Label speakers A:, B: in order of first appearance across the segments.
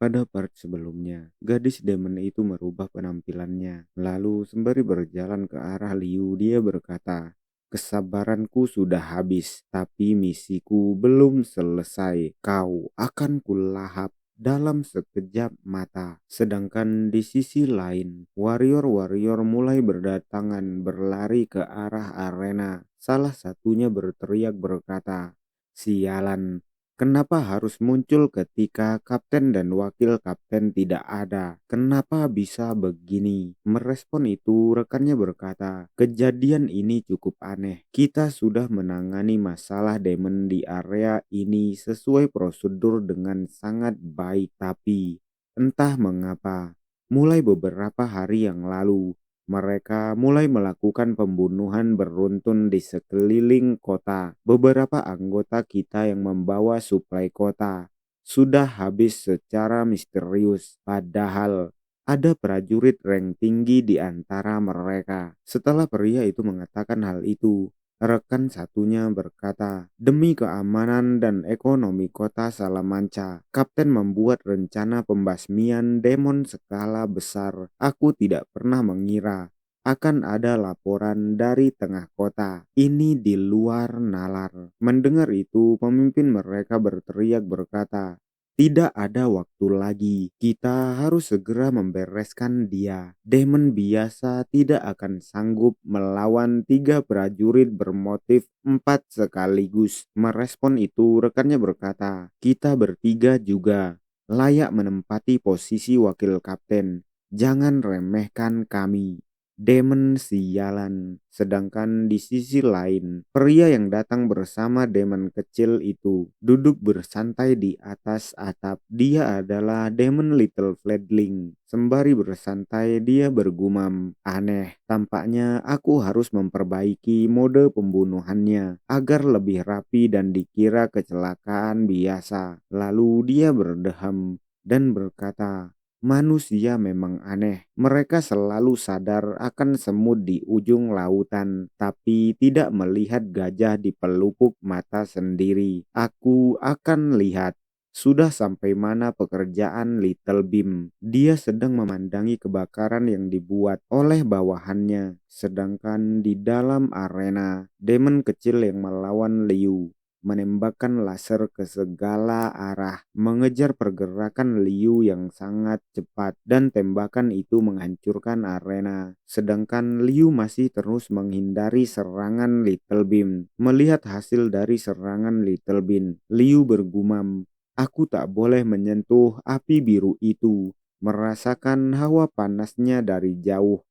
A: Pada part sebelumnya, gadis demon itu merubah penampilannya. Lalu sembari berjalan ke arah Liu, dia berkata, "Kesabaranku sudah habis, tapi misiku belum selesai. Kau akan kulahap dalam sekejap mata." Sedangkan di sisi lain, warrior-warrior mulai berdatangan berlari ke arah arena. Salah satunya berteriak berkata, "Sialan, kenapa harus muncul ketika kapten dan wakil kapten tidak ada? Kenapa bisa begini?" Merespon itu, rekannya berkata, "Kejadian ini cukup aneh. Kita sudah menangani masalah demon di area ini sesuai prosedur dengan sangat baik. Tapi entah mengapa, mulai beberapa hari yang lalu, mereka mulai melakukan pembunuhan beruntun di sekeliling kota. Beberapa anggota kita yang membawa suplai kota sudah habis secara misterius, padahal ada prajurit rank tinggi di antara mereka." Setelah pria itu mengatakan hal itu, rekan satunya berkata, "Demi keamanan dan ekonomi kota Salamanca, Kapten membuat rencana pembasmian demon skala besar. Aku tidak pernah mengira akan ada laporan dari tengah kota. Ini di luar nalar." Mendengar itu, pemimpin mereka berteriak berkata, "Tidak ada waktu lagi. Kita harus segera membereskan dia. Demon biasa tidak akan sanggup melawan 3 prajurit bermotif 4 sekaligus." Merespon itu, rekannya berkata, "Kita bertiga juga layak menempati posisi wakil kapten. Jangan remehkan kami. Demon sialan." Sedangkan di sisi lain, pria yang datang bersama demon kecil itu duduk bersantai di atas atap. Dia adalah demon Little Fledgling. Sembari bersantai, dia bergumam, "Aneh, tampaknya aku harus memperbaiki mode pembunuhannya agar lebih rapi dan dikira kecelakaan biasa." Lalu dia berdeham dan berkata, "Manusia memang aneh. Mereka selalu sadar akan semut di ujung lautan, tapi tidak melihat gajah di pelupuk mata sendiri. Aku akan lihat sudah sampai mana pekerjaan Little Bim." Dia sedang memandangi kebakaran yang dibuat oleh bawahannya. Sedangkan di dalam arena, demon kecil yang melawan Liu menembakkan laser ke segala arah, mengejar pergerakan Liu yang sangat cepat, dan tembakan itu menghancurkan arena. Sedangkan Liu masih terus menghindari serangan Little Bim. Melihat hasil dari serangan Little Bim, Liu bergumam, "Aku tak boleh menyentuh api biru itu. Merasakan hawa panasnya dari jauh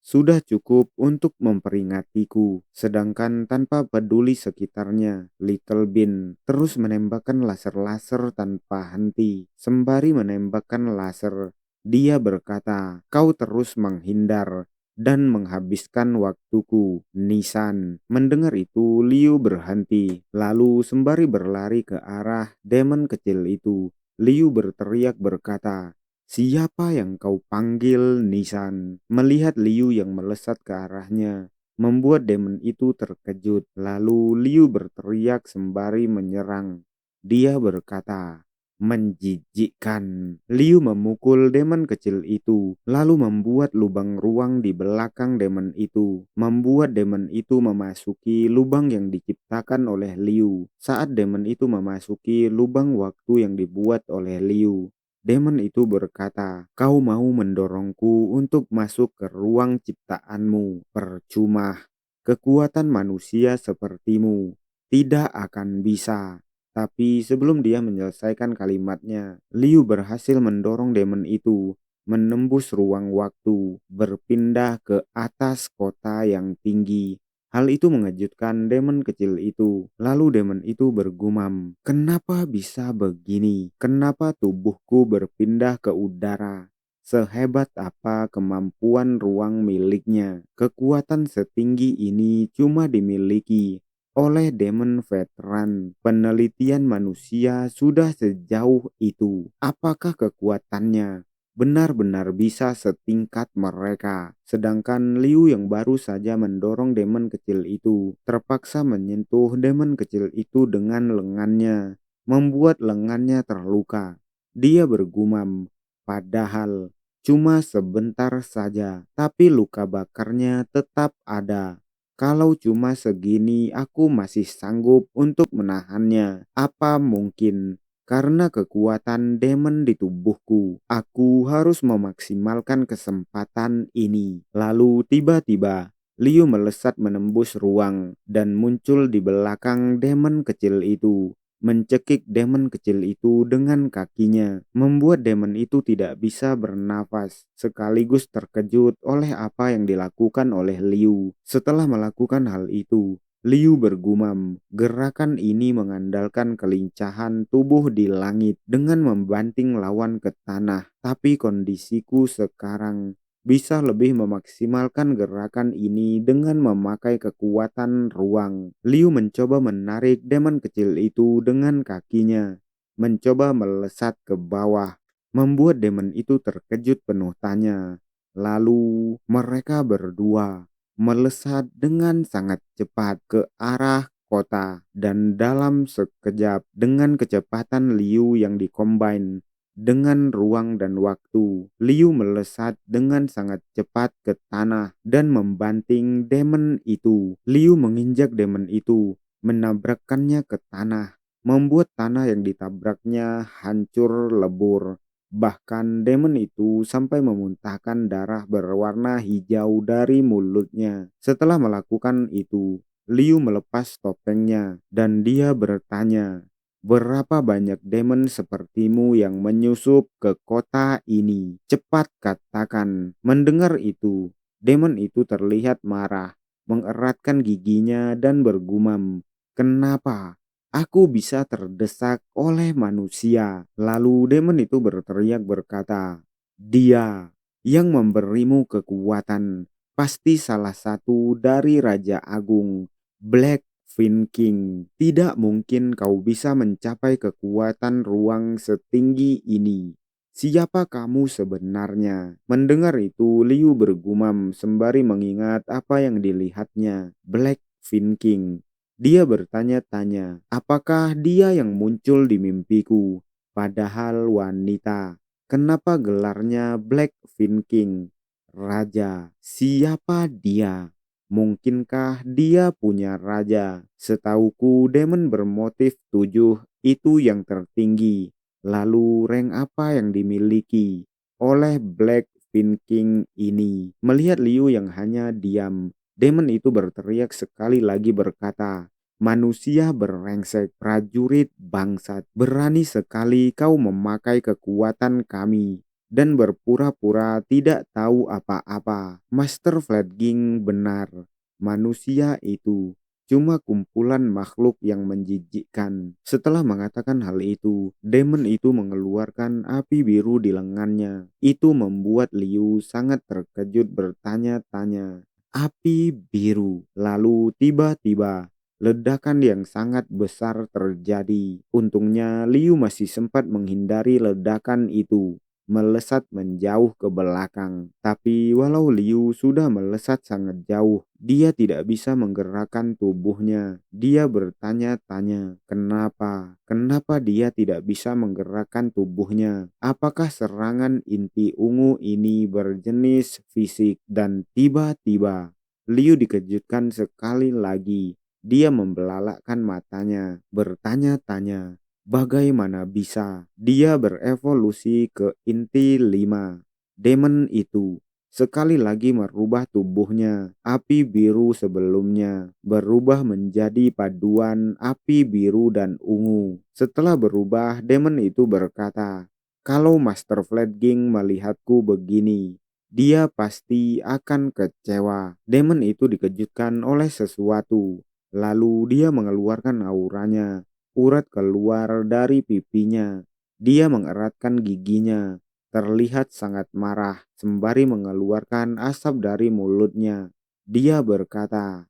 A: sudah cukup untuk memperingatiku." Sedangkan tanpa peduli sekitarnya, Little Bean terus menembakkan laser-laser tanpa henti. Sembari menembakkan laser, dia berkata, "Kau terus menghindar dan menghabiskan waktuku, Nisan." Mendengar itu, Liu berhenti. Lalu sembari berlari ke arah demon kecil itu, Liu berteriak berkata, "Siapa yang kau panggil, Nisan?" Melihat Liu yang melesat ke arahnya, membuat demon itu terkejut. Lalu Liu berteriak sembari menyerang. Dia berkata, "Menjijikkan." Liu memukul demon kecil itu, lalu membuat lubang ruang di belakang demon itu. Membuat demon itu memasuki lubang yang diciptakan oleh Liu. Saat demon itu memasuki lubang waktu yang dibuat oleh Liu, demon itu berkata, "Kau mau mendorongku untuk masuk ke ruang ciptaanmu? Percuma. Kekuatan manusia sepertimu tidak akan bisa." Tapi sebelum dia menyelesaikan kalimatnya, Liu berhasil mendorong demon itu menembus ruang waktu, berpindah ke atas kota yang tinggi. Hal itu mengejutkan demon kecil itu. Lalu demon itu bergumam, "Kenapa bisa begini? Kenapa tubuhku berpindah ke udara? Sehebat apa kemampuan ruang miliknya? Kekuatan setinggi ini cuma dimiliki oleh demon veteran. Penelitian manusia sudah sejauh itu. Apakah kekuatannya benar-benar bisa setingkat mereka?" Sedangkan Liu yang baru saja mendorong demon kecil itu terpaksa menyentuh demon kecil itu dengan lengannya, membuat lengannya terluka. Dia bergumam, padahal cuma sebentar saja, tapi luka bakarnya tetap ada. Kalau cuma segini aku masih sanggup untuk menahannya. Apa mungkin karena kekuatan demon di tubuhku, aku harus memaksimalkan kesempatan ini. Lalu tiba-tiba Liu melesat menembus ruang dan muncul di belakang demon kecil itu. Mencekik demon kecil itu dengan kakinya, membuat demon itu tidak bisa bernafas, sekaligus terkejut oleh apa yang dilakukan oleh Liu. Setelah melakukan hal itu, Liu bergumam, gerakan ini mengandalkan kelincahan tubuh di langit dengan membanting lawan ke tanah. Tapi kondisiku sekarang bisa lebih memaksimalkan gerakan ini dengan memakai kekuatan ruang. Liu mencoba menarik demon kecil itu dengan kakinya, mencoba melesat ke bawah, membuat demon itu terkejut penuh tanya. Lalu mereka berdua melesat dengan sangat cepat ke arah kota, dan dalam sekejap dengan kecepatan Liu yang dikombin dengan ruang dan waktu, Liu melesat dengan sangat cepat ke tanah dan membanting demon itu. Liu menginjak demon itu, menabrakkannya ke tanah, membuat tanah yang ditabraknya hancur lebur. Bahkan demon itu sampai memuntahkan darah berwarna hijau dari mulutnya. Setelah melakukan itu, Liu melepas topengnya dan dia bertanya, berapa banyak demon sepertimu yang menyusup ke kota ini? Cepat katakan. Mendengar itu, demon itu terlihat marah, mengeratkan giginya dan bergumam, kenapa aku bisa terdesak oleh manusia? Lalu demon itu berteriak berkata, dia yang memberimu kekuatan pasti salah satu dari Raja Agung Black Fin King. Tidak mungkin kau bisa mencapai kekuatan ruang setinggi ini. Siapa kamu sebenarnya? Mendengar itu, Liu bergumam sembari mengingat apa yang dilihatnya. Black Fin King. Dia bertanya-tanya, apakah dia yang muncul di mimpiku? Padahal wanita. Kenapa gelarnya Black Fin King? Raja. Siapa dia? Mungkinkah dia punya raja? Setauku demon bermotif 7 itu yang tertinggi. Lalu rank apa yang dimiliki oleh Black Fin King ini? Melihat Liu yang hanya diam, demon itu berteriak sekali lagi berkata, manusia berengsek, prajurit bangsat, berani sekali kau memakai kekuatan kami dan berpura-pura tidak tahu apa-apa. Master Fledging benar, manusia itu cuma kumpulan makhluk yang menjijikkan. Setelah mengatakan hal itu, demon itu mengeluarkan api biru di lengannya. Itu membuat Liu sangat terkejut bertanya-tanya, api biru. Lalu tiba-tiba ledakan yang sangat besar terjadi. Untungnya Liu masih sempat menghindari ledakan itu, melesat menjauh ke belakang. Tapi walau Liu sudah melesat sangat jauh, dia tidak bisa menggerakkan tubuhnya. Dia bertanya-tanya, kenapa? Kenapa dia tidak bisa menggerakkan tubuhnya? Apakah serangan inti ungu ini berjenis fisik? Dan tiba-tiba Liu dikejutkan sekali lagi. Dia membelalakkan matanya, bertanya-tanya, bagaimana bisa dia berevolusi ke inti 5? Demon itu sekali lagi merubah tubuhnya. Api biru sebelumnya berubah menjadi paduan api biru dan ungu. Setelah berubah, demon itu berkata, kalau Master Fledging melihatku begini, dia pasti akan kecewa. Demon itu dikejutkan oleh sesuatu. Lalu dia mengeluarkan auranya. Urat keluar dari pipinya. Dia mengeratkan giginya, terlihat sangat marah sembari mengeluarkan asap dari mulutnya. Dia berkata,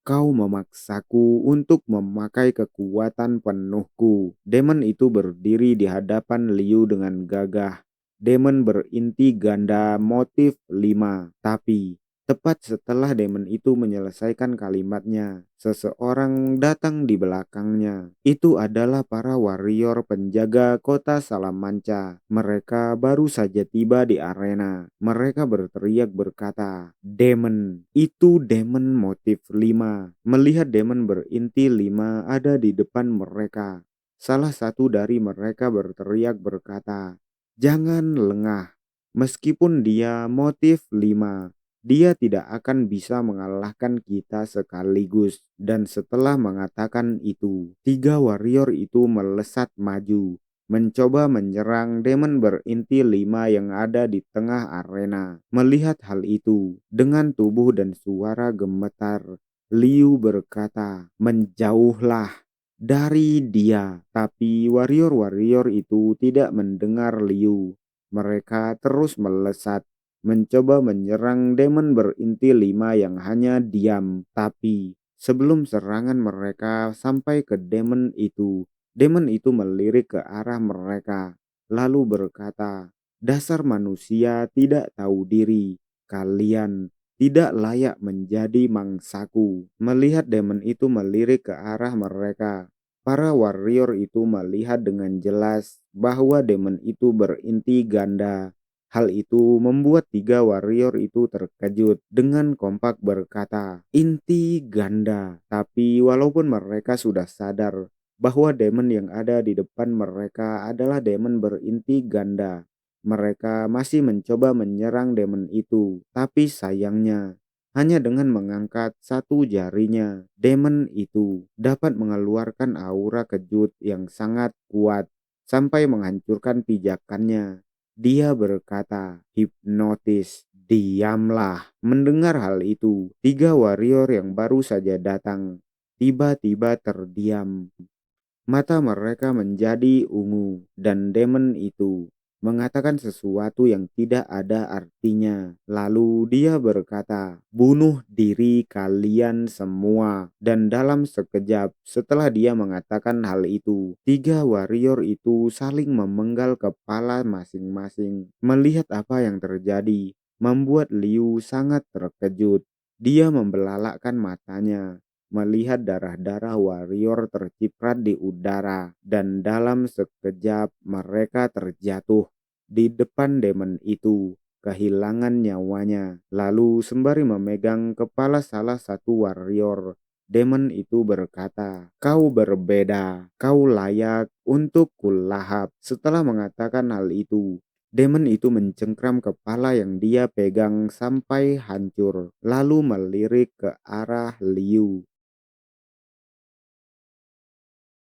A: kau memaksaku untuk memakai kekuatan penuhku. Demon itu berdiri di hadapan Liu dengan gagah. Demon berinti ganda motif 5, tapi Tepat setelah demon itu menyelesaikan kalimatnya, seseorang datang di belakangnya. Itu adalah para warrior penjaga kota Salamanca. Mereka baru saja tiba di arena. Mereka berteriak berkata, "Demon, itu demon motif 5." Melihat demon berinti 5 ada di depan mereka, salah satu dari mereka berteriak berkata, "Jangan lengah, meskipun dia motif 5. Dia tidak akan bisa mengalahkan kita sekaligus." Dan setelah mengatakan itu, 3 warrior itu melesat maju, mencoba menyerang demon berinti 5 yang ada di tengah arena. Melihat hal itu, dengan tubuh dan suara gemetar, Liu berkata, "Menjauhlah dari dia." Tapi warrior-warrior itu tidak mendengar Liu. Mereka terus melesat, mencoba menyerang demon berinti 5 yang hanya diam. Tapi sebelum serangan mereka sampai ke demon itu melirik ke arah mereka, lalu berkata, "Dasar manusia tidak tahu diri, kalian tidak layak menjadi mangsaku." Melihat demon itu melirik ke arah mereka, para warrior itu melihat dengan jelas bahwa demon itu berinti ganda. Hal itu membuat 3 warrior itu terkejut dengan kompak berkata, "Inti ganda." Tapi walaupun mereka sudah sadar bahwa demon yang ada di depan mereka adalah demon berinti ganda, mereka masih mencoba menyerang demon itu. Tapi sayangnya, hanya dengan mengangkat satu jarinya, demon itu dapat mengeluarkan aura kejut yang sangat kuat sampai menghancurkan pijakannya. Dia berkata, "Hipnotis, diamlah." Mendengar hal itu, 3 warrior yang baru saja datang tiba-tiba terdiam. Mata mereka menjadi ungu dan demon itu mengatakan sesuatu yang tidak ada artinya. Lalu dia berkata, "Bunuh diri kalian semua." Dan dalam sekejap setelah dia mengatakan hal itu, 3 warrior itu saling memenggal kepala masing-masing. Melihat apa yang terjadi, membuat Liu sangat terkejut. Dia membelalakkan matanya melihat darah-darah warrior terciprat di udara, dan dalam sekejap mereka terjatuh di depan demon itu, kehilangan nyawanya. Lalu sembari memegang kepala salah satu warrior, demon itu berkata, "Kau berbeda, kau layak untuk kulahap." Setelah mengatakan hal itu, demon itu mencengkram kepala yang dia pegang sampai hancur, lalu melirik ke arah Liu.